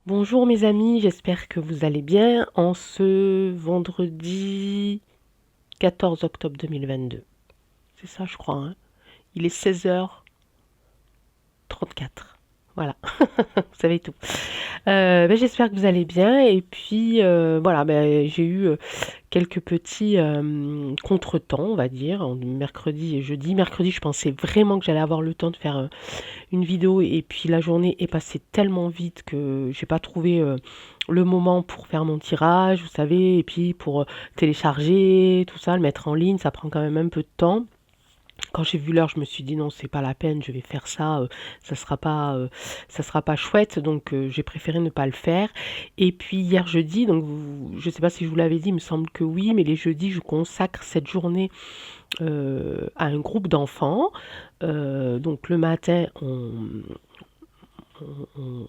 Bonjour mes amis, j'espère que vous allez bien en ce vendredi 14 octobre 2022. C'est ça je crois, hein. Il est 16h34. Voilà, vous savez tout. J'espère que vous allez bien et puis voilà, j'ai eu quelques petits contretemps, on va dire, en mercredi et jeudi. Mercredi, je pensais vraiment que j'allais avoir le temps de faire une vidéo et puis la journée est passée tellement vite que j'ai pas trouvé le moment pour faire mon tirage, vous savez, et puis pour télécharger tout ça, le mettre en ligne, ça prend quand même un peu de temps. Quand j'ai vu l'heure, je me suis dit non, c'est pas la peine, je vais faire ça, ça sera pas, ça sera pas chouette, donc j'ai préféré ne pas le faire. Et puis hier jeudi, donc je sais pas si je vous l'avais dit, il me semble que oui, mais les jeudis, je consacre cette journée à un groupe d'enfants. Donc le matin, on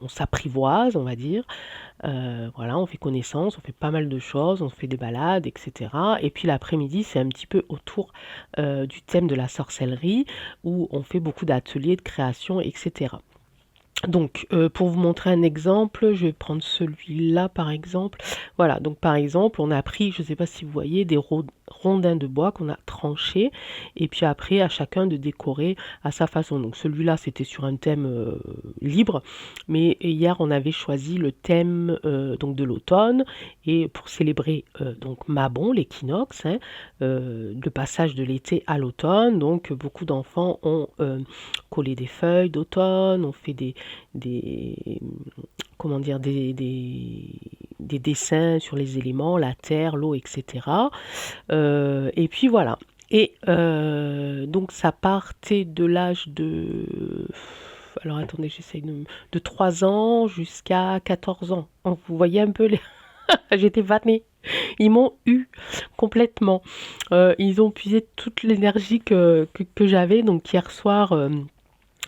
s'apprivoise, on va dire. Voilà, on fait connaissance, on fait pas mal de choses, on fait des balades, etc. Et puis l'après-midi, c'est un petit peu autour du thème de la sorcellerie, où on fait beaucoup d'ateliers de création, etc. Donc, pour vous montrer un exemple, je vais prendre celui-là par exemple. Voilà, donc par exemple, on a pris, je ne sais pas si vous voyez, des rondins de bois qu'on a tranchés, et puis après, à chacun de décorer à sa façon. Donc celui-là, c'était sur un thème libre, mais hier, on avait choisi le thème donc de l'automne, et pour célébrer donc Mabon, l'équinoxe, hein, le passage de l'été à l'automne. Donc beaucoup d'enfants ont collé des feuilles d'automne, ont fait des comment dire des dessins sur les éléments, la terre, l'eau, etc. Et puis voilà. Et donc ça partait de l'âge de... Alors attendez, j'essaye de 3 ans jusqu'à 14 ans. Vous voyez un peu les... J'étais vannée. Ils m'ont eu complètement. Ils ont puisé toute l'énergie que j'avais. Donc hier soir,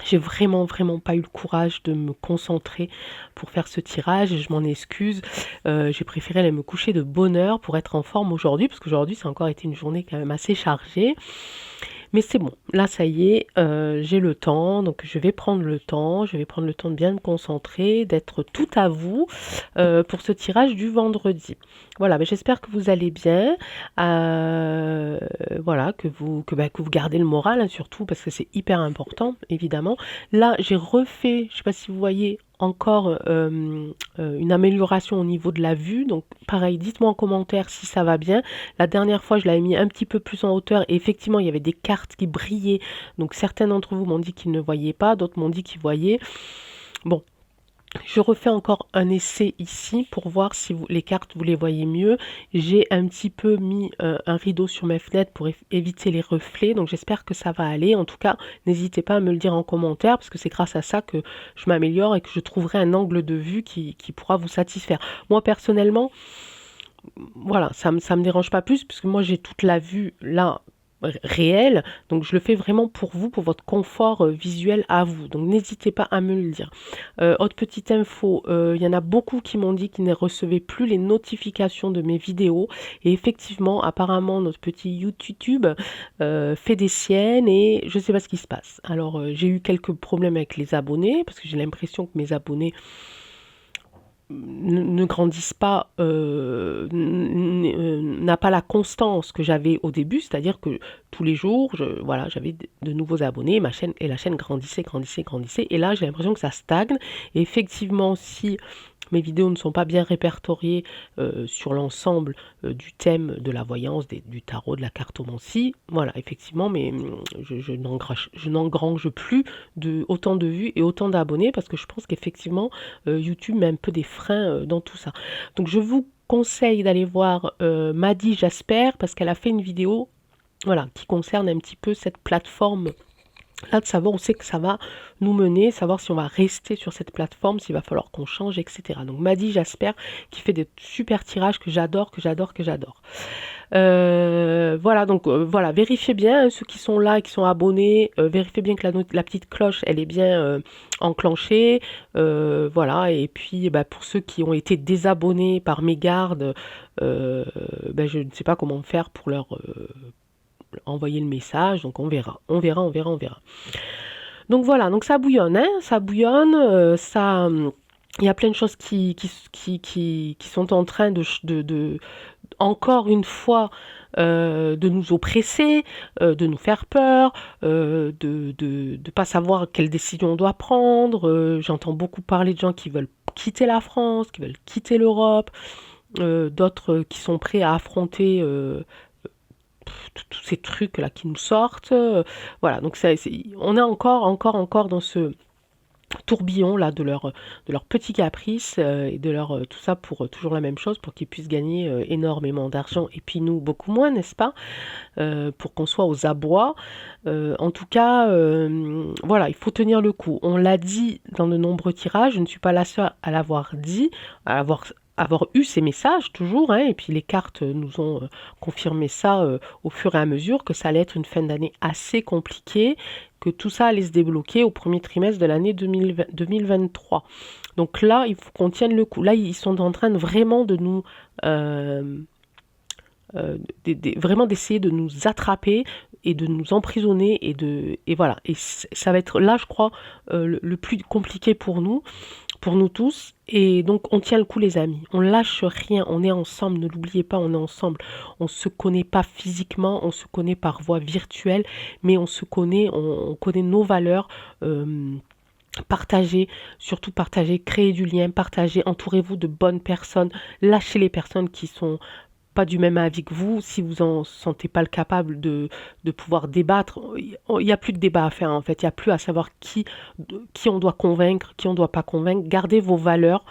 j'ai vraiment, vraiment pas eu le courage de me concentrer pour faire ce tirage et je m'en excuse. J'ai préféré aller me coucher de bonne heure pour être en forme aujourd'hui, parce qu'aujourd'hui, ça a encore été une journée quand même assez chargée. Mais c'est bon, là ça y est, j'ai le temps, donc je vais prendre le temps, je vais prendre le temps de bien me concentrer, d'être tout à vous pour ce tirage du vendredi. Voilà, j'espère que vous allez bien, voilà, que vous gardez le moral, hein, surtout parce que c'est hyper important, évidemment. Là, j'ai refait, je ne sais pas si vous voyez, encore une amélioration au niveau de la vue. Donc pareil, dites-moi en commentaire si ça va bien. La dernière fois, je l'avais mis un petit peu plus en hauteur et effectivement, il y avait des cartes qui brillaient. Donc certains d'entre vous m'ont dit qu'ils ne voyaient pas, d'autres m'ont dit qu'ils voyaient. Bon, je refais encore un essai ici pour voir si les cartes, vous les voyez mieux. J'ai un petit peu mis un rideau sur mes fenêtres pour éviter les reflets. Donc j'espère que ça va aller. En tout cas, n'hésitez pas à me le dire en commentaire parce que c'est grâce à ça que je m'améliore et que je trouverai un angle de vue qui pourra vous satisfaire. Moi, personnellement, voilà, ça me dérange pas plus puisque moi j'ai toute la vue là réelle, donc je le fais vraiment pour vous, pour votre confort visuel à vous, donc n'hésitez pas à me le dire. Autre petite info, il y en a beaucoup qui m'ont dit qu'ils ne recevaient plus les notifications de mes vidéos et effectivement apparemment notre petit YouTube fait des siennes et je sais pas ce qui se passe. Alors j'ai eu quelques problèmes avec les abonnés parce que j'ai l'impression que mes abonnés ne grandissent pas, n'a pas la constance que j'avais au début, c'est-à-dire que tous les jours, voilà, j'avais de nouveaux abonnés, ma chaîne et la chaîne grandissait, grandissait, grandissait, et là j'ai l'impression que ça stagne. Et effectivement, si mes vidéos ne sont pas bien répertoriées sur l'ensemble du thème de la voyance, du tarot, de la cartomancie. Voilà, effectivement, mais je n'engrange plus autant de vues et autant d'abonnés parce que je pense qu'effectivement, YouTube met un peu des freins dans tout ça. Donc je vous conseille d'aller voir Maddy Jasper parce qu'elle a fait une vidéo voilà, qui concerne un petit peu cette plateforme là de savoir où c'est que ça va nous mener, savoir si on va rester sur cette plateforme, s'il va falloir qu'on change, etc. Donc Maddy Jasper qui fait des super tirages que j'adore, que j'adore, que j'adore. Voilà, donc voilà, vérifiez bien hein, ceux qui sont là et qui sont abonnés, vérifiez bien que la petite cloche elle est bien enclenchée, voilà, et puis bah, pour ceux qui ont été désabonnés par mégarde, je ne sais pas comment faire pour leur envoyer le message, donc on verra, on verra, on verra, on verra. Donc voilà, donc ça bouillonne, hein, ça bouillonne, ça il y a plein de choses qui sont en train encore une fois, de nous oppresser, de nous faire peur, de pas savoir quelle décision on doit prendre. J'entends beaucoup parler de gens qui veulent quitter la France, qui veulent quitter l'Europe, d'autres qui sont prêts à affronter tous ces trucs là qui nous sortent. Voilà, donc on est encore dans ce tourbillon là de leur petits caprices et de leur tout ça pour toujours la même chose, pour qu'ils puissent gagner énormément d'argent et puis nous beaucoup moins, n'est-ce pas? Pour qu'on soit aux abois. En tout cas, voilà, il faut tenir le coup. On l'a dit dans de nombreux tirages, je ne suis pas la seule à l'avoir dit, à avoir eu ces messages toujours, hein, et puis les cartes nous ont confirmé ça au fur et à mesure, que ça allait être une fin d'année assez compliquée, que tout ça allait se débloquer au premier trimestre de l'année 2023. Donc là, il faut qu'on tienne le coup. Là, ils sont en train vraiment de nous... vraiment d'essayer de nous attraper et de nous emprisonner et voilà. Et ça va être là, je crois, le plus compliqué pour nous tous. Et donc, on tient le coup, les amis. On lâche rien. On est ensemble. Ne l'oubliez pas, on est ensemble. On se connaît pas physiquement, on se connaît par voie virtuelle, mais on se connaît, on connaît nos valeurs. Partagez, surtout partagez, créez du lien, partagez, entourez-vous de bonnes personnes, lâchez les personnes qui sont pas du même avis que vous. Si vous en sentez pas le capable de pouvoir débattre, il n'y a plus de débat à faire en fait. Il n'y a plus à savoir qui on doit convaincre, qui on doit pas convaincre. Gardez vos valeurs,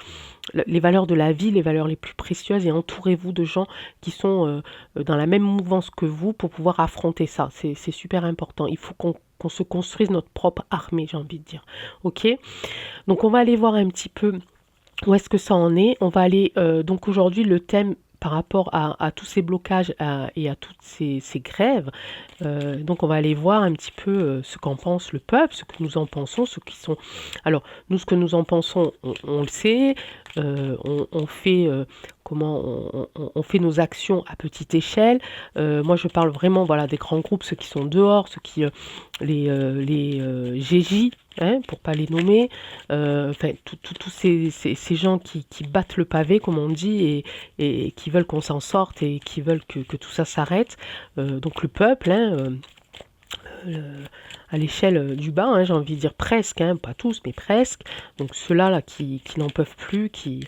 les valeurs de la vie, les valeurs les plus précieuses, et entourez-vous de gens qui sont dans la même mouvance que vous pour pouvoir affronter ça. C'est super important. Il faut qu'on se construise notre propre armée, j'ai envie de dire. Ok? Donc on va aller voir un petit peu où est-ce que ça en est. On va aller, donc aujourd'hui, le thème par rapport à tous ces blocages et à toutes ces grèves. Donc on va aller voir un petit peu ce qu'en pense le peuple, ce que nous en pensons, ceux qui sont... Alors, nous, ce que nous en pensons, on le sait, on fait... on fait nos actions à petite échelle. Moi, je parle vraiment, voilà, des grands groupes, ceux qui sont dehors, ceux qui... les GJ, hein, pour pas les nommer, enfin, tous ces gens qui battent le pavé, comme on dit, et qui veulent qu'on s'en sorte et qui veulent que tout ça s'arrête. Donc le peuple, hein, à l'échelle du bas, hein, j'ai envie de dire presque, hein, pas tous, mais presque. Donc ceux-là là, qui n'en peuvent plus, qui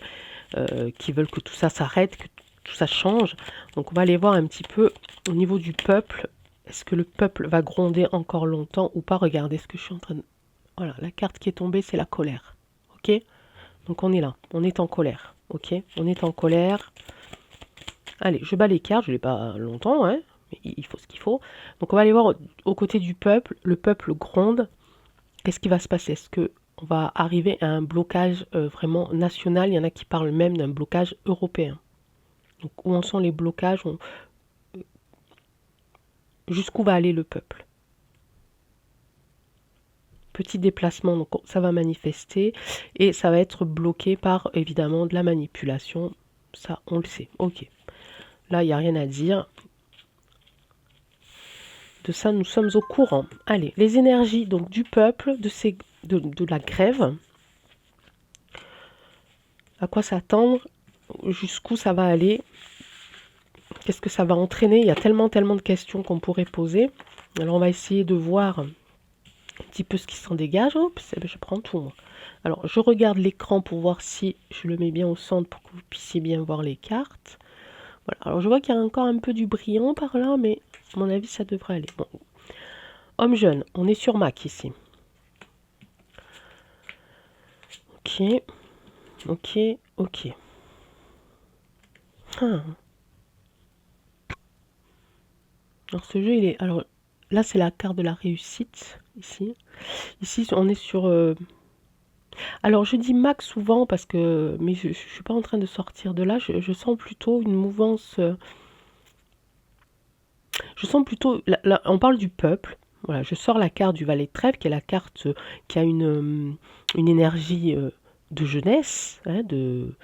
veulent que tout ça s'arrête, que tout ça change. Donc on va aller voir un petit peu au niveau du peuple. Est-ce que le peuple va gronder encore longtemps ou pas? Regardez ce que je suis en train de... Voilà, la carte qui est tombée, c'est la colère. Ok? Donc on est là, on est en colère. Ok? On est en colère. Allez, je bats les cartes, je ne l'ai pas longtemps, hein, mais il faut ce qu'il faut. Donc on va aller voir au côté du peuple. Le peuple gronde. Qu'est-ce qui va se passer? Est-ce que on va arriver à un blocage vraiment national? Il y en a qui parlent même d'un blocage européen. Donc où en sont les blocages? Jusqu'où va aller le peuple? Petit déplacement, donc ça va manifester et ça va être bloqué par évidemment de la manipulation. Ça, on le sait. Ok. Là, il n'y a rien à dire. De ça, nous sommes au courant. Allez, les énergies donc du peuple, de la grève. À quoi s'attendre? Jusqu'où ça va aller? Qu'est-ce que ça va entraîner? Il y a tellement de questions qu'on pourrait poser. Alors, on va essayer de voir un petit peu ce qui s'en dégage. Oups, je prends tout, moi. Alors, je regarde l'écran pour voir si je le mets bien au centre pour que vous puissiez bien voir les cartes. Voilà. Alors, je vois qu'il y a encore un peu du brillant par là, mais à mon avis, ça devrait aller. Bon. Homme jeune, on est sur Mac ici. Ok, ok, ok. Ah. Alors ce jeu, il est... Alors là, c'est la carte de la réussite, ici. Ici, on est sur... Alors je dis Mac souvent parce que... Mais je ne suis pas en train de sortir de là. Je sens plutôt une mouvance... Je sens plutôt... Là, on parle du peuple. Voilà, je sors la carte du valet de trèfle, qui est la carte qui a une énergie de jeunesse, hein, de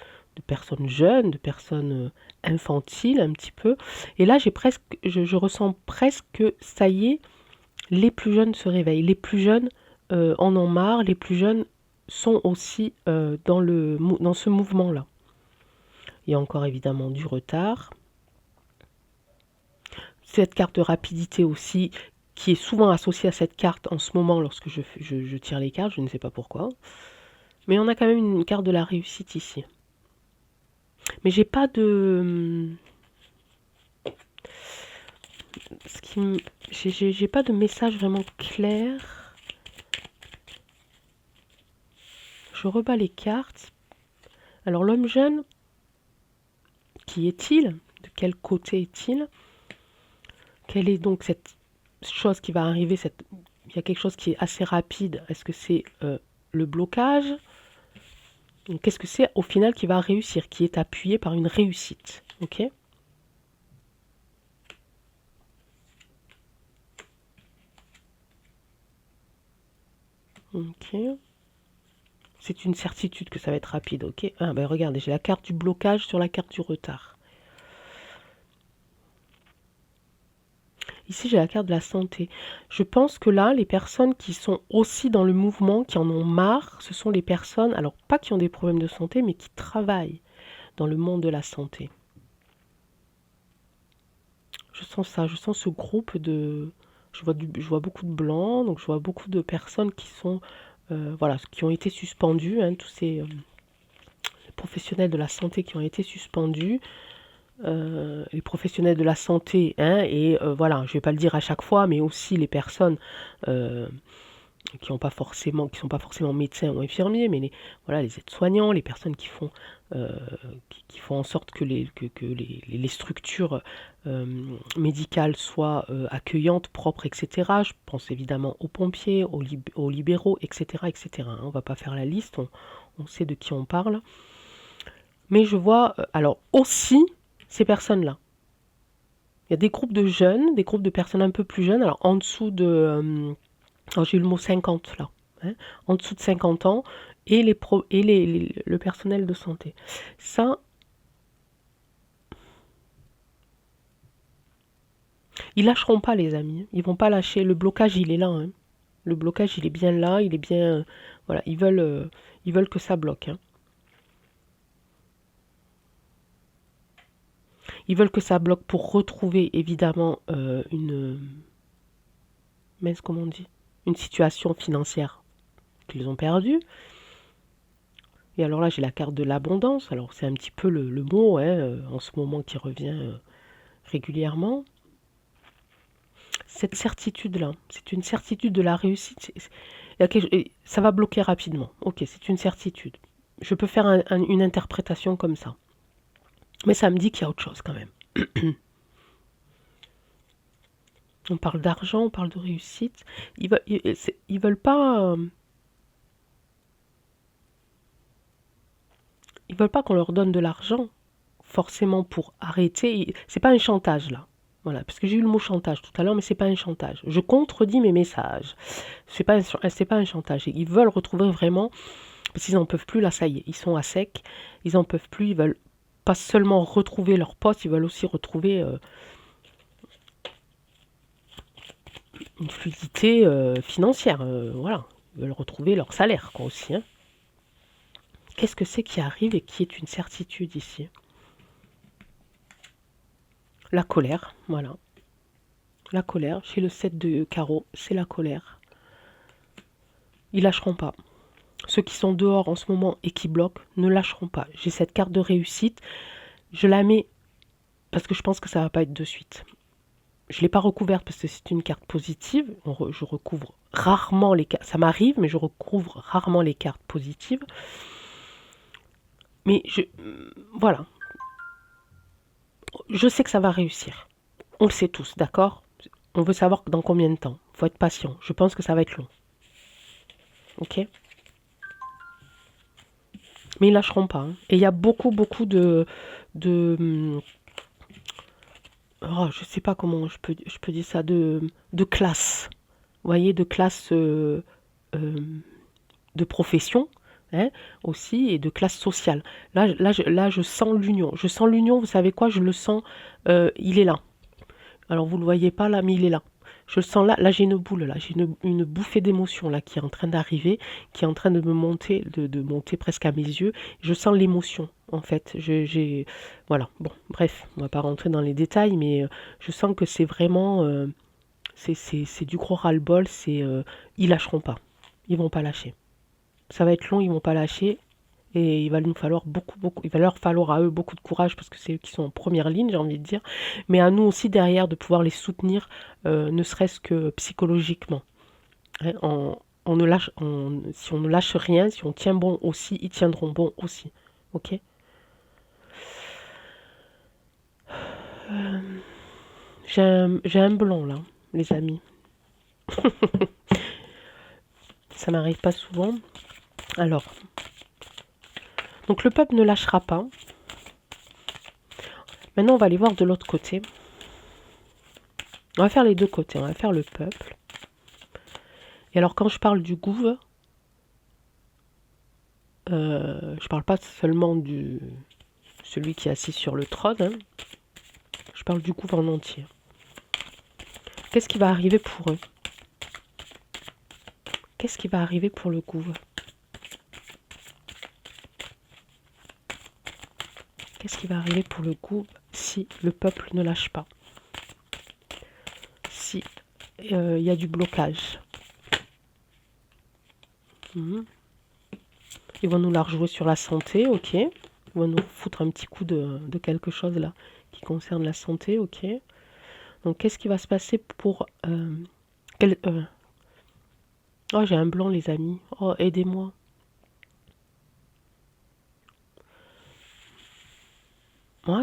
personnes jeunes, de personnes infantiles un petit peu. Et là, je ressens presque que ça y est, les plus jeunes se réveillent. Les plus jeunes en ont marre. Les plus jeunes sont aussi dans ce mouvement-là. Il y a encore évidemment du retard. Cette carte de rapidité aussi, qui est souvent associée à cette carte en ce moment lorsque je tire les cartes, je ne sais pas pourquoi. Mais on a quand même une carte de la réussite ici. Mais j'ai pas de... J'ai pas de message vraiment clair. Je rebats les cartes. Alors l'homme jeune, qui est-il? De quel côté est-il? Quelle est donc cette chose qui va arriver? Il y a quelque chose qui est assez rapide. Est-ce que c'est le blocage? Qu'est-ce que c'est au final qui va réussir, qui est appuyé par une réussite? Ok? Ok. C'est une certitude que ça va être rapide, ok? Ah ben regardez, j'ai la carte du blocage sur la carte du retard. Ici, j'ai la carte de la santé. Je pense que là, les personnes qui sont aussi dans le mouvement, qui en ont marre, ce sont les personnes, alors pas qui ont des problèmes de santé, mais qui travaillent dans le monde de la santé. Je sens ça, je sens ce groupe de... Je vois beaucoup de blancs, donc je vois beaucoup de personnes qui sont... voilà, qui ont été suspendues, hein, tous ces professionnels de la santé qui ont été suspendus. Les professionnels de la santé, hein, et voilà, je ne vais pas le dire à chaque fois, mais aussi les personnes qui sont pas forcément médecins ou infirmiers, mais voilà, les aides-soignants, les personnes euh, qui font en sorte que les structures médicales soient accueillantes, propres, etc. Je pense évidemment aux pompiers, aux libéraux, etc., etc. On ne va pas faire la liste, on sait de qui on parle. Mais je vois, alors aussi, ces personnes-là. Il y a des groupes de jeunes, des groupes de personnes un peu plus jeunes, alors en dessous de... alors j'ai eu le mot 50 là, hein, en dessous de 50 ans, et, le personnel de santé. Ça, ils lâcheront pas les amis, ils vont pas lâcher, le blocage il est là, hein. Le blocage il est bien là, il est bien... voilà, ils veulent que ça bloque, hein. Ils veulent que ça bloque pour retrouver évidemment comment on dit, une situation financière qu'ils ont perdue. Et alors là, j'ai la carte de l'abondance. Alors c'est un petit peu le mot, hein, en ce moment qui revient régulièrement. Cette certitude-là, c'est une certitude de la réussite. Ça va bloquer rapidement. Ok, c'est une certitude. Je peux faire une interprétation comme ça. Mais ça me dit qu'il y a autre chose quand même. On parle d'argent, on parle de réussite. Ils veulent pas... ils veulent pas qu'on leur donne de l'argent forcément pour arrêter. C'est pas un chantage là. Voilà, parce que j'ai eu le mot chantage tout à l'heure, mais c'est pas un chantage. Je contredis mes messages. C'est pas un chantage. Ils veulent retrouver vraiment, parce qu'ils en peuvent plus là, ça y est, ils sont à sec, ils en peuvent plus, ils veulent pas seulement retrouver leur poste, ils veulent aussi retrouver une fluidité financière. Voilà, ils veulent retrouver leur salaire quoi aussi. Hein. Qu'est-ce que c'est qui arrive et qui est une certitude ici? La colère, voilà. La colère, chez le 7 de carreau, c'est la colère. Ils lâcheront pas. Ceux qui sont dehors en ce moment et qui bloquent ne lâcheront pas. J'ai cette carte de réussite, je la mets parce que je pense que ça va pas être de suite. Je ne l'ai pas recouverte parce que c'est une carte positive. Je recouvre rarement les cartes. Ça m'arrive, mais je recouvre rarement les cartes positives. Mais voilà. Je sais que ça va réussir. On le sait tous, d'accord? On veut savoir dans combien de temps. Il faut être patient. Je pense que ça va être long. Ok? Mais ils lâcheront pas. Hein. Et il y a beaucoup de oh, je sais pas comment je peux dire ça, de classe. Vous voyez, de classe euh, de profession, hein, aussi, et de classe sociale. Là, je sens l'union. Je sens l'union, vous savez quoi? Je le sens, il est là. Alors, vous ne le voyez pas là, mais il est là. Je le sens là, là j'ai une boule, là, j'ai une bouffée d'émotion là qui est en train d'arriver, qui est en train de me monter, de monter presque à mes yeux. Je sens l'émotion en fait. Voilà, bon, bref, on va pas rentrer dans les détails, mais je sens que c'est vraiment, c'est du gros ras-le-bol, ils lâcheront pas, ils vont pas lâcher. Ça va être long, ils vont pas lâcher. Et il va nous falloir il va leur falloir à eux beaucoup de courage parce que c'est eux qui sont en première ligne, j'ai envie de dire. Mais à nous aussi derrière de pouvoir les soutenir, ne serait-ce que psychologiquement. Hein, on ne lâche, si on ne lâche rien, si on tient bon aussi, ils tiendront bon aussi. Ok. J'ai un blond là, les amis. Ça m'arrive pas souvent. Alors, donc le peuple ne lâchera pas. Maintenant, on va aller voir de l'autre côté. On va faire les deux côtés. On va faire le peuple. Et alors, quand je parle du gouv, je parle pas seulement du celui qui est assis sur le trône. Hein. Je parle du gouv en entier. Qu'est-ce qui va arriver pour eux? Qu'est-ce qui va arriver pour le gouv? Qu'est-ce qui va arriver pour le gouv si le peuple ne lâche pas? Si il y a du blocage. Ils vont nous la rejouer sur la santé, ok. Ils vont nous foutre un petit coup de quelque chose là qui concerne la santé, ok. Donc qu'est-ce qui va se passer pour... Oh, j'ai un blanc les amis. Oh, aidez-moi.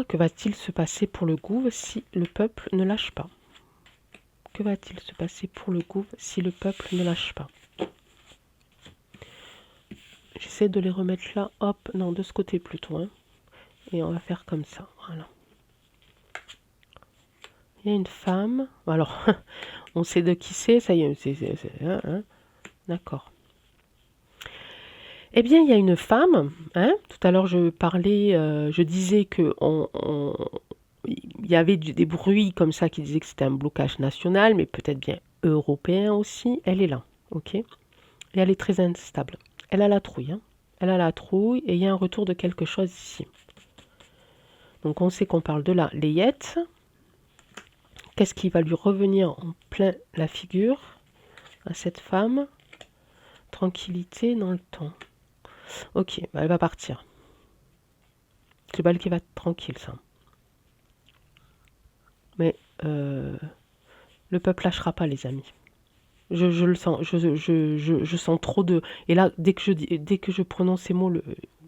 Que va-t-il se passer pour le gouv si le peuple ne lâche pas? Que va-t-il se passer pour le gouv si le peuple ne lâche pas? J'essaie de les remettre là, hop, non, de ce côté plutôt. Hein. Et on va faire comme ça, voilà. Il y a une femme. Alors, on sait de qui c'est, ça y est, hein. D'accord. Eh bien, il y a une femme, hein. Tout à l'heure, je parlais, je disais que il y avait des bruits comme ça qui disaient que c'était un blocage national, mais peut-être bien européen aussi. Elle est là, ok? Et elle est très instable. Elle a la trouille, hein. Elle a la trouille et il y a un retour de quelque chose ici. Donc on sait qu'on parle de la layette. Qu'est-ce qui va lui revenir en plein la figure à cette femme? Tranquillité dans le temps. Ok, bah elle va partir. C'est le bal qui va être tranquille, ça. Mais le peuple lâchera pas, les amis. Je le sens, je sens trop de... Et là, dès que je prononce ces mots,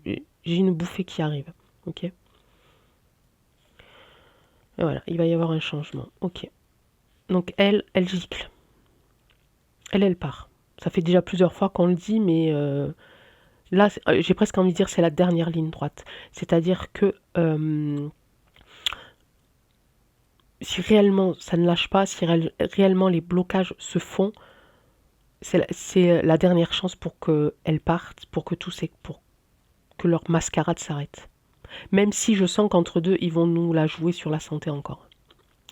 j'ai une bouffée qui arrive. Ok. Et voilà, il va y avoir un changement. Ok. Donc elle gicle. Elle part. Ça fait déjà plusieurs fois qu'on le dit, mais là, j'ai presque envie de dire c'est la dernière ligne droite. C'est-à-dire que si réellement ça ne lâche pas, si réellement les blocages se font, c'est la dernière chance pour qu'elles partent, pour que leur mascarade s'arrête. Même si je sens qu'entre deux, ils vont nous la jouer sur la santé encore.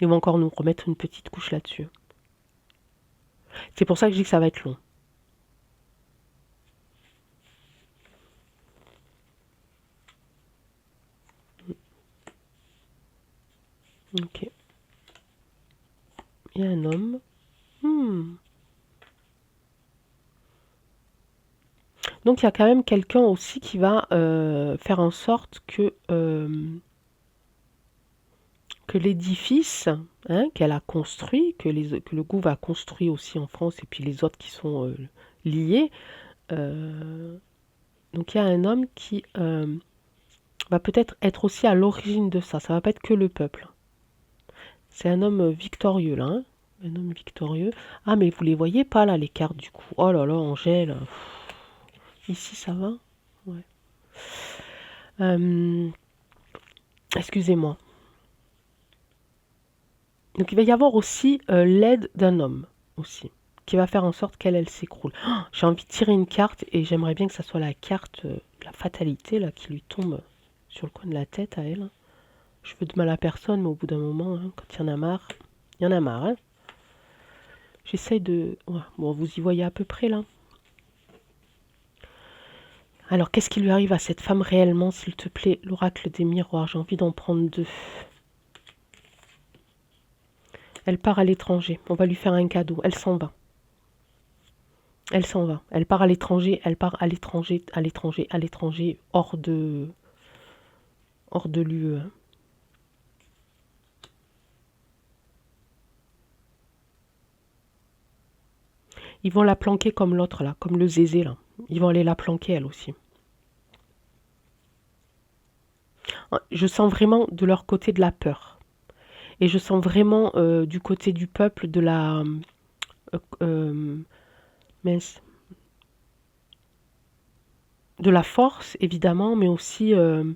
Ils vont encore nous remettre une petite couche là-dessus. C'est pour ça que je dis que ça va être long. Ok. Il y a un homme. Donc il y a quand même quelqu'un aussi qui va faire en sorte que l'édifice, hein, qu'elle a construit, que le gouv a construit aussi en France et puis les autres qui sont liés. Donc il y a un homme qui va peut-être être aussi à l'origine de ça. Ça va pas être que le peuple. C'est un homme victorieux là. Hein, un homme victorieux. Ah mais vous les voyez pas là les cartes du coup. Oh là là Angèle. Ici ça va. Ouais. Excusez-moi. Donc il va y avoir aussi l'aide d'un homme aussi, qui va faire en sorte qu'elle s'écroule. Oh, j'ai envie de tirer une carte et j'aimerais bien que ça soit la carte de la fatalité là, qui lui tombe sur le coin de la tête à elle. Je veux de mal à personne, mais au bout d'un moment, hein, quand il y en a marre, il y en a marre. Hein. J'essaye de... Ouais, bon, vous y voyez à peu près là. Alors, qu'est-ce qui lui arrive à cette femme réellement, s'il te plaît? L'oracle des miroirs, j'ai envie d'en prendre 2. Elle part à l'étranger. On va lui faire un cadeau. Elle s'en va. Elle s'en va. Elle part à l'étranger. Elle part à l'étranger, à l'étranger, à l'étranger, hors de l'UE. Ils vont la planquer comme l'autre là, comme le zézé là. Ils vont aller la planquer elle aussi. Je sens vraiment de leur côté de la peur. Et je sens vraiment du côté du peuple de la... mince, de la force, évidemment, mais aussi de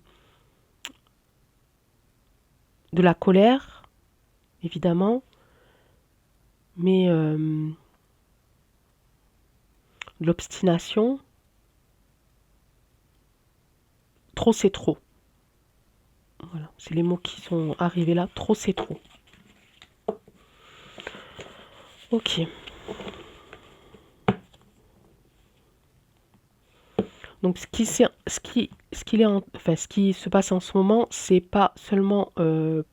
la colère, évidemment, mais de l'obstination. Trop, c'est trop. Voilà, c'est les mots qui sont arrivés là. Trop, c'est trop. Ok. Donc ce qui se passe en ce moment, c'est pas seulement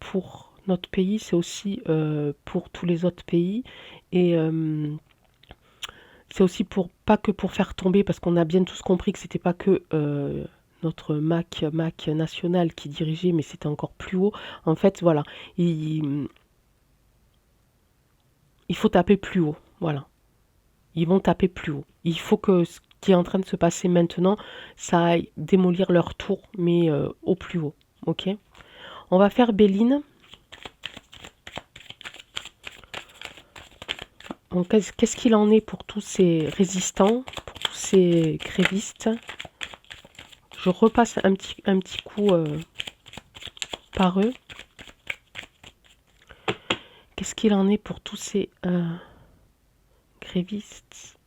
pour notre pays, c'est aussi pour tous les autres pays. Et c'est aussi pour pas que pour faire tomber, parce qu'on a bien tous compris que c'était pas que notre Mac national qui dirigeait, mais c'était encore plus haut. En fait, voilà, il faut taper plus haut. Voilà, ils vont taper plus haut. Il faut que ce qui est en train de se passer maintenant, ça aille démolir leur tour, mais au plus haut. Ok. On va faire Béline. Donc, qu'est-ce qu'il en est pour tous ces résistants, pour tous ces grévistes? Je repasse un petit coup par eux. Qu'est-ce qu'il en est pour tous ces grévistes?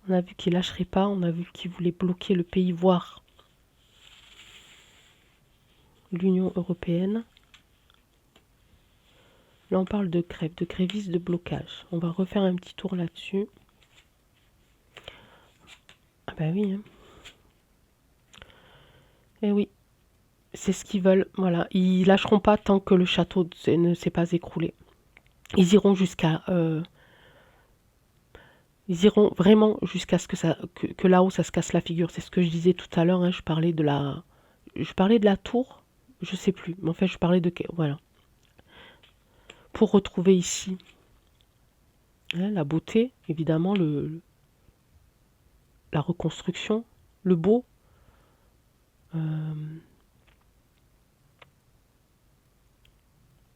On a vu qu'ils lâcheraient pas, on a vu qu'ils voulaient bloquer le pays, voire l'Union européenne. Là, on parle de grève, de grévistes, de blocage. On va refaire un petit tour là-dessus. Ah bah oui. Hein. Eh oui, c'est ce qu'ils veulent. Voilà, ils lâcheront pas tant que le château ne s'est pas écroulé. Ils iront jusqu'à... ils iront vraiment jusqu'à ce que là-haut, ça se casse la figure. C'est ce que je disais tout à l'heure. Hein, je parlais de la tour. Je sais plus. Mais en fait, je parlais de... Voilà. Pour retrouver ici hein, la beauté, évidemment, la reconstruction, le beau.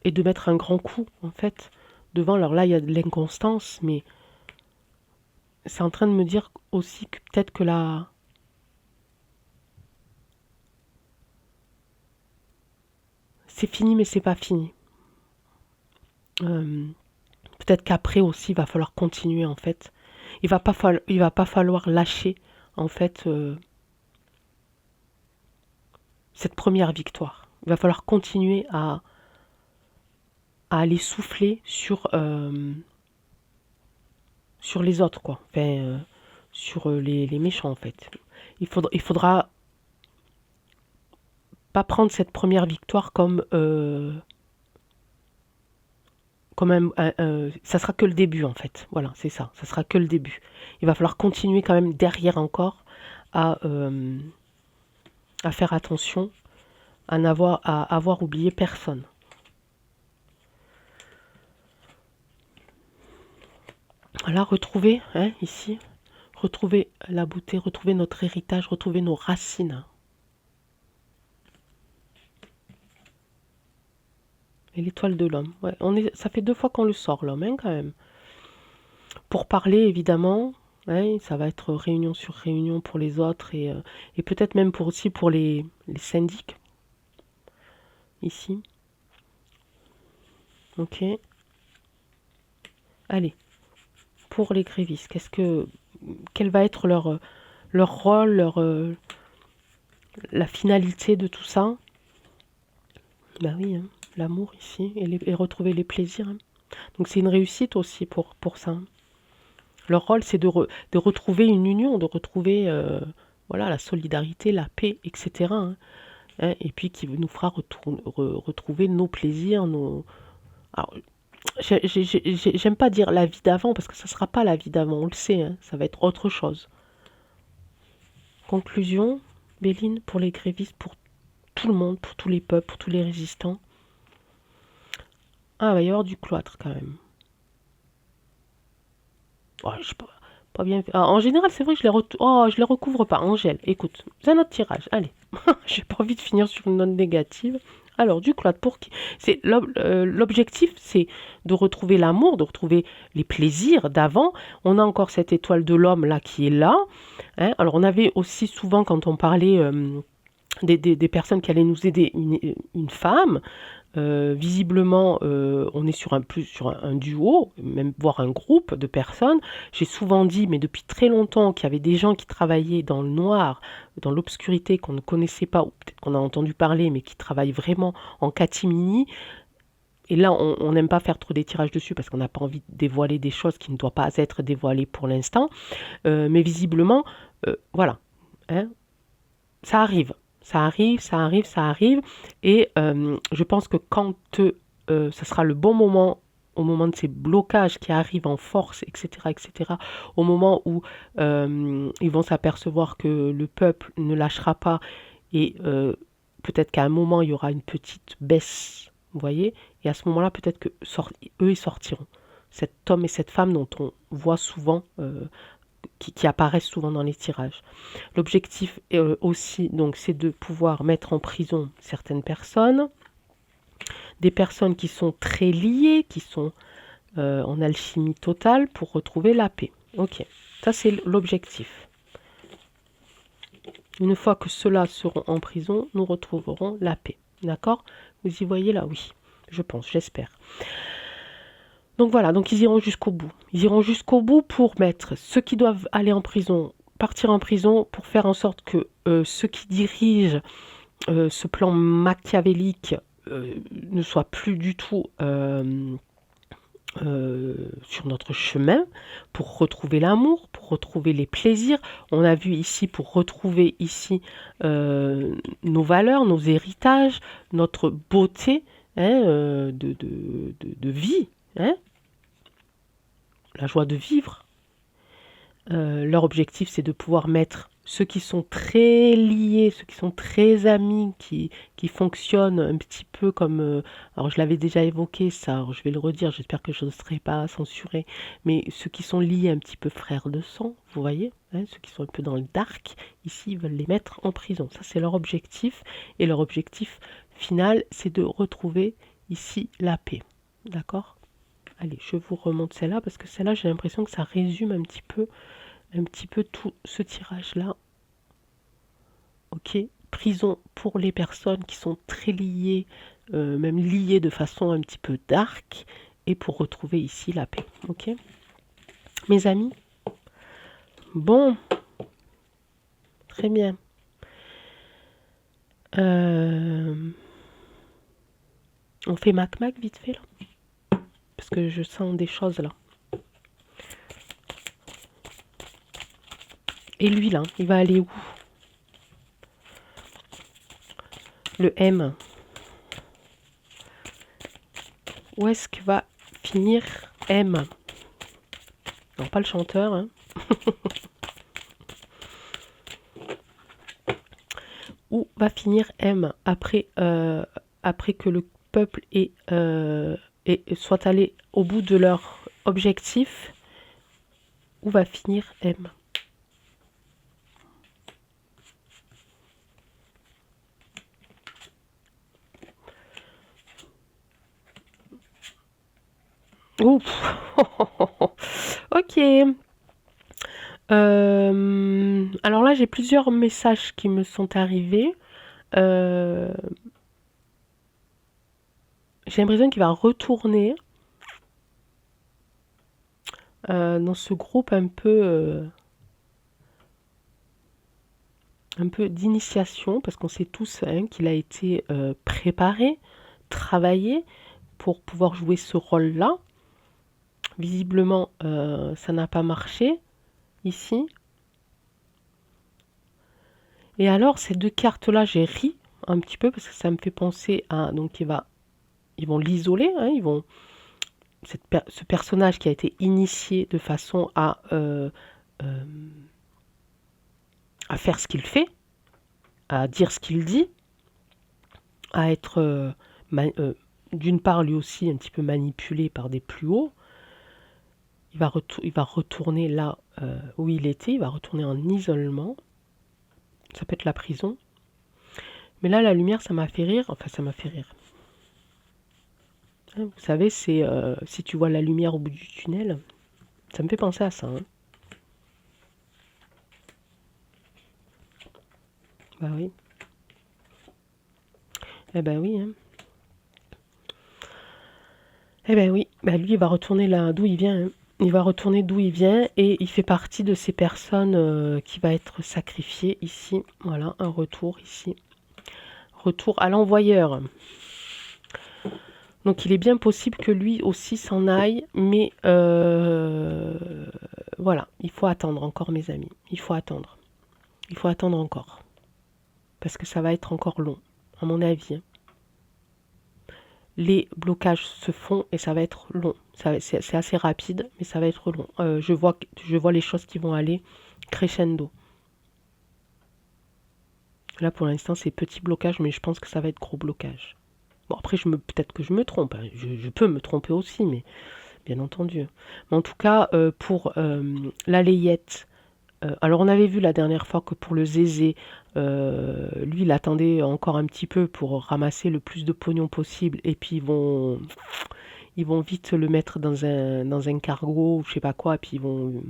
Et de mettre un grand coup, en fait, devant. Alors là, il y a de l'inconstance, mais c'est en train de me dire aussi que peut-être que là... C'est fini, mais c'est pas fini. Peut-être qu'après aussi, il va falloir continuer, en fait. Il va pas falloir lâcher, en fait, cette première victoire. Il va falloir continuer à aller souffler sur les autres, quoi. Enfin, sur les méchants, en fait. Il faudra pas prendre cette première victoire comme ça sera que le début, en fait. Voilà, c'est ça. Ça sera que le début. Il va falloir continuer quand même derrière encore à faire attention, à avoir oublié personne. Voilà, retrouver, hein, ici, retrouver la beauté, retrouver notre héritage, retrouver nos racines. Et l'étoile de l'homme. Ouais, ça fait 2 fois qu'on le sort, l'homme, hein, quand même. Pour parler, évidemment, hein, ça va être réunion sur réunion pour les autres et peut-être même aussi pour les syndics. Ici. Ok. Allez. Pour les grévistes, quel va être leur rôle, la finalité de tout ça? Bah oui. Hein. l'amour ici, et retrouver les plaisirs. Hein. Donc c'est une réussite aussi pour ça. Leur rôle, c'est de retrouver une union, de retrouver voilà, la solidarité, la paix, etc. Hein. Hein, et puis qui nous fera retrouver nos plaisirs, nos... Alors, j'aime pas dire la vie d'avant, parce que ça sera pas la vie d'avant, on le sait, hein, ça va être autre chose. Conclusion, Béline, pour les grévistes, pour tout le monde, pour tous les peuples, pour tous les résistants. Ah, il va y avoir du cloître quand même. Oh, je sais pas bien. Ah, en général, c'est vrai que je les recouvre pas. Angèle, écoute, c'est un autre tirage. Allez, j'ai pas envie de finir sur une note négative. Alors, du cloître, pour qui c'est l'objectif, c'est de retrouver l'amour, de retrouver les plaisirs d'avant. On a encore cette étoile de l'homme là qui est là. Hein. Alors, on avait aussi souvent, quand on parlait des personnes qui allaient nous aider, une femme. Visiblement, on est sur un duo, même voire un groupe de personnes. J'ai souvent dit, mais depuis très longtemps, qu'il y avait des gens qui travaillaient dans le noir, dans l'obscurité, qu'on ne connaissait pas, ou peut-être qu'on a entendu parler, mais qui travaillent vraiment en catimini. Et là, on n'aime pas faire trop des tirages dessus parce qu'on n'a pas envie de dévoiler des choses qui ne doivent pas être dévoilées pour l'instant. Mais visiblement, voilà, hein, ça arrive. Ça arrive, ça arrive, ça arrive. Et je pense que quand ce sera le bon moment, au moment de ces blocages qui arrivent en force, etc., au moment où ils vont s'apercevoir que le peuple ne lâchera pas et peut-être qu'à un moment, il y aura une petite baisse, vous voyez, et à ce moment-là, peut-être que eux, ils sortiront. Cet homme et cette femme dont on voit souvent qui apparaissent souvent dans les tirages. L'objectif aussi, donc, c'est de pouvoir mettre en prison certaines personnes, des personnes qui sont très liées, qui sont en alchimie totale pour retrouver la paix. Ok, ça c'est l'objectif. Une fois que ceux-là seront en prison, nous retrouverons la paix. D'accord? Vous y voyez là? Oui, je pense, j'espère. Donc voilà, donc ils iront jusqu'au bout. Ils iront jusqu'au bout pour mettre ceux qui doivent aller en prison, partir en prison, pour faire en sorte que ceux qui dirigent ce plan machiavélique ne soient plus du tout sur notre chemin, pour retrouver l'amour, pour retrouver les plaisirs. On a vu ici, pour retrouver ici nos valeurs, nos héritages, notre beauté hein, de vie. Hein, la joie de vivre. Leur objectif, c'est de pouvoir mettre ceux qui sont très liés, ceux qui sont très amis, qui fonctionnent un petit peu comme... alors, je l'avais déjà évoqué, ça, alors je vais le redire, j'espère que je ne serai pas censurée, mais ceux qui sont liés un petit peu frères de sang, vous voyez, hein, ceux qui sont un peu dans le dark, ici, ils veulent les mettre en prison. Ça, c'est leur objectif. Et leur objectif final, c'est de retrouver ici la paix. D'accord ? Allez, je vous remonte celle-là parce que celle-là, j'ai l'impression que ça résume un petit peu tout ce tirage-là. Ok, prison pour les personnes qui sont très liées, même liées de façon un petit peu dark, et pour retrouver ici la paix. Ok, mes amis. Bon, très bien. On fait mac-mac vite fait là. Parce que je sens des choses là. Et lui là, il va aller où? Le M. Où est-ce que va finir M? Non, pas le chanteur. Hein. Où va finir M après, après que le peuple soit allé au bout de leur objectif? Où va finir M? Oups. Ok. Alors là, j'ai plusieurs messages qui me sont arrivés. J'ai l'impression qu'il va retourner dans ce groupe un peu d'initiation, parce qu'on sait tous hein, qu'il a été préparé travailler pour pouvoir jouer ce rôle-là. Visiblement, ça n'a pas marché ici. Et alors, ces deux cartes-là, j'ai ri un petit peu parce que ça me fait penser à... Donc, ils vont l'isoler, hein, ce personnage qui a été initié de façon à faire ce qu'il fait, à dire ce qu'il dit, à être d'une part lui aussi un petit peu manipulé par des plus hauts. Il va retourner là où il était, il va retourner en isolement. Ça peut être la prison. Mais là, la lumière, ça m'a fait rire. Enfin, ça m'a fait rire. Hein, vous savez, c'est si tu vois la lumière au bout du tunnel, ça me fait penser à ça. Hein. Bah oui. Eh ben oui. Hein. Eh ben oui. Bah lui, il va retourner là d'où il vient. Hein. Il va retourner d'où il vient et il fait partie de ces personnes qui va être sacrifiées ici. Voilà, un retour ici. Retour à l'envoyeur. Donc il est bien possible que lui aussi s'en aille, mais voilà, il faut attendre encore mes amis. Il faut attendre. Il faut attendre encore. Parce que ça va être encore long, à mon avis. Hein. Les blocages se font et ça va être long. C'est assez rapide, mais ça va être long. Je vois les choses qui vont aller crescendo. Là, pour l'instant, c'est petit blocage, mais je pense que ça va être gros blocage. Bon, après, peut-être que je me trompe. Hein. Je peux me tromper aussi, mais bien entendu. Mais en tout cas, pour la layette, alors on avait vu la dernière fois que pour le zézé, lui, il attendait encore un petit peu pour ramasser le plus de pognon possible, et puis ils vont vite le mettre dans un cargo ou je sais pas quoi, et puis ils vont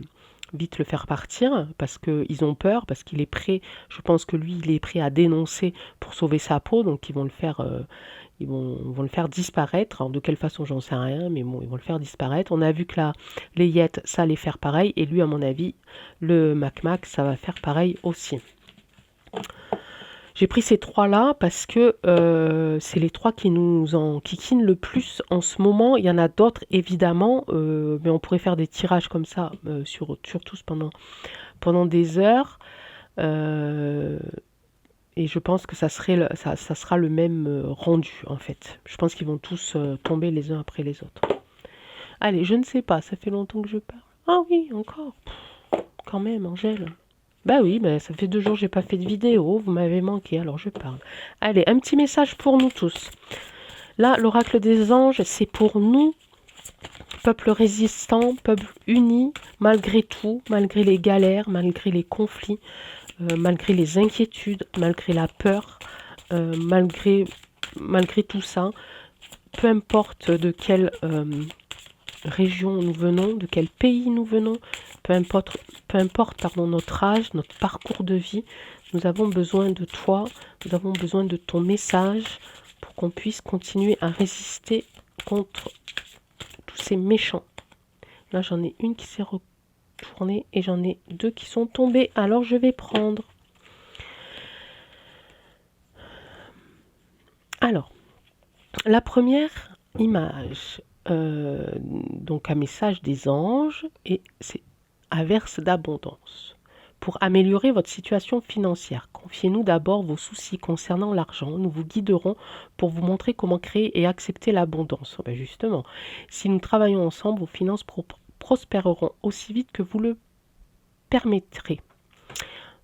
vite le faire partir parce qu'ils ont peur, parce qu'il est prêt. Je pense que lui, il est prêt à dénoncer pour sauver sa peau, donc ils vont le faire. Ils vont le faire disparaître. Alors, de quelle façon, j'en sais rien, mais bon, ils vont le faire disparaître. On a vu que les Yettes, ça allait faire pareil. Et lui, à mon avis, le Mac, ça va faire pareil aussi. J'ai pris ces trois-là parce que c'est les trois qui nous en kikinent le plus en ce moment. Il y en a d'autres, évidemment, mais on pourrait faire des tirages comme ça, sur tous pendant des heures. Et je pense que ça sera le même rendu, en fait. Je pense qu'ils vont tous tomber les uns après les autres. Allez, je ne sais pas, ça fait longtemps que je parle. Ah oui, encore. Quand même, Angèle. Bah oui, bah, ça fait 2 jours que j'ai pas fait de vidéo, vous m'avez manqué, alors je parle. Allez, un petit message pour nous tous. Là, l'oracle des anges, c'est pour nous, peuple résistant, peuple uni, malgré tout, malgré les galères, malgré les conflits, malgré les inquiétudes, malgré la peur, malgré tout ça, peu importe de quelle région nous venons, de quel pays nous venons, peu importe notre âge, notre parcours de vie, nous avons besoin de toi, nous avons besoin de ton message pour qu'on puisse continuer à résister contre tous ces méchants. Là, j'en ai une qui s'est retournée et j'en ai 2 qui sont tombées. Alors, je vais prendre. Alors, la première image, donc un message des anges, et c'est averse d'abondance. Pour améliorer votre situation financière, confiez-nous d'abord vos soucis concernant l'argent. Nous vous guiderons pour vous montrer comment créer et accepter l'abondance. Ben justement, si nous travaillons ensemble, vos finances prospéreront aussi vite que vous le permettrez.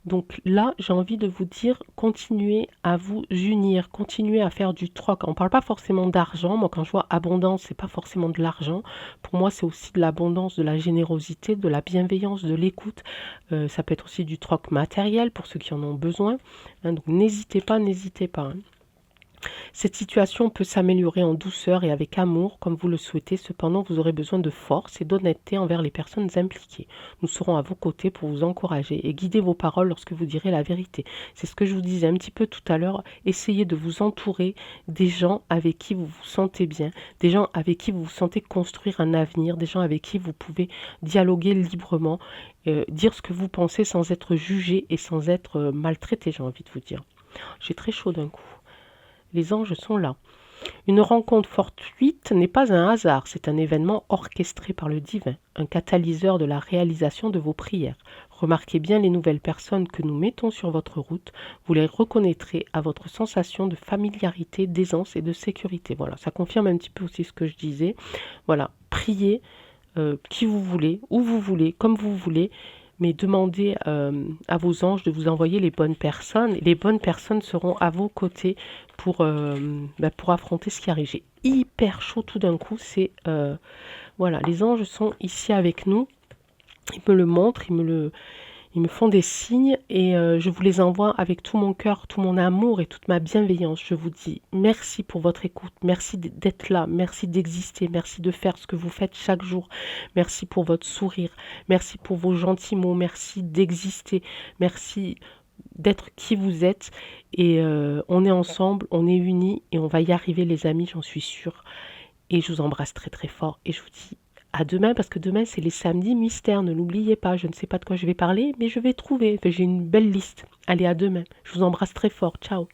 Donc là, j'ai envie de vous dire, continuez à vous unir, continuez à faire du troc. On ne parle pas forcément d'argent. Moi, quand je vois abondance, c'est pas forcément de l'argent. Pour moi, c'est aussi de l'abondance, de la générosité, de la bienveillance, de l'écoute. Ça peut être aussi du troc matériel pour ceux qui en ont besoin. Hein, donc n'hésitez pas, n'hésitez pas. Hein. Cette situation peut s'améliorer en douceur et avec amour, comme vous le souhaitez. Cependant, vous aurez besoin de force et d'honnêteté envers les personnes impliquées. Nous serons à vos côtés pour vous encourager et guider vos paroles lorsque vous direz la vérité. C'est ce que je vous disais un petit peu tout à l'heure. Essayez de vous entourer des gens avec qui vous vous sentez bien, des gens avec qui vous vous sentez construire un avenir, des gens avec qui vous pouvez dialoguer librement, dire ce que vous pensez sans être jugé et sans être maltraité, j'ai envie de vous dire. J'ai très chaud d'un coup. Les anges sont là. Une rencontre fortuite n'est pas un hasard, c'est un événement orchestré par le divin, un catalyseur de la réalisation de vos prières. Remarquez bien les nouvelles personnes que nous mettons sur votre route, vous les reconnaîtrez à votre sensation de familiarité, d'aisance et de sécurité. Voilà, ça confirme un petit peu aussi ce que je disais. Voilà, priez qui vous voulez, où vous voulez, comme vous voulez, mais demandez à vos anges de vous envoyer les bonnes personnes. Les bonnes personnes seront à vos côtés pour affronter ce qui arrive. J'ai hyper chaud tout d'un coup. Voilà, les anges sont ici avec nous. Ils me le montrent, ils me font des signes et je vous les envoie avec tout mon cœur, tout mon amour et toute ma bienveillance. Je vous dis merci pour votre écoute, merci d'être là, merci d'exister, merci de faire ce que vous faites chaque jour, merci pour votre sourire, merci pour vos gentils mots, merci d'exister, merci d'être qui vous êtes et on est ensemble, on est unis et on va y arriver les amis, j'en suis sûre. Et je vous embrasse très très fort et je vous dis à demain parce que demain c'est les samedis mystères, ne l'oubliez pas, je ne sais pas de quoi je vais parler mais je vais trouver, enfin, j'ai une belle liste. Allez à demain, je vous embrasse très fort, ciao.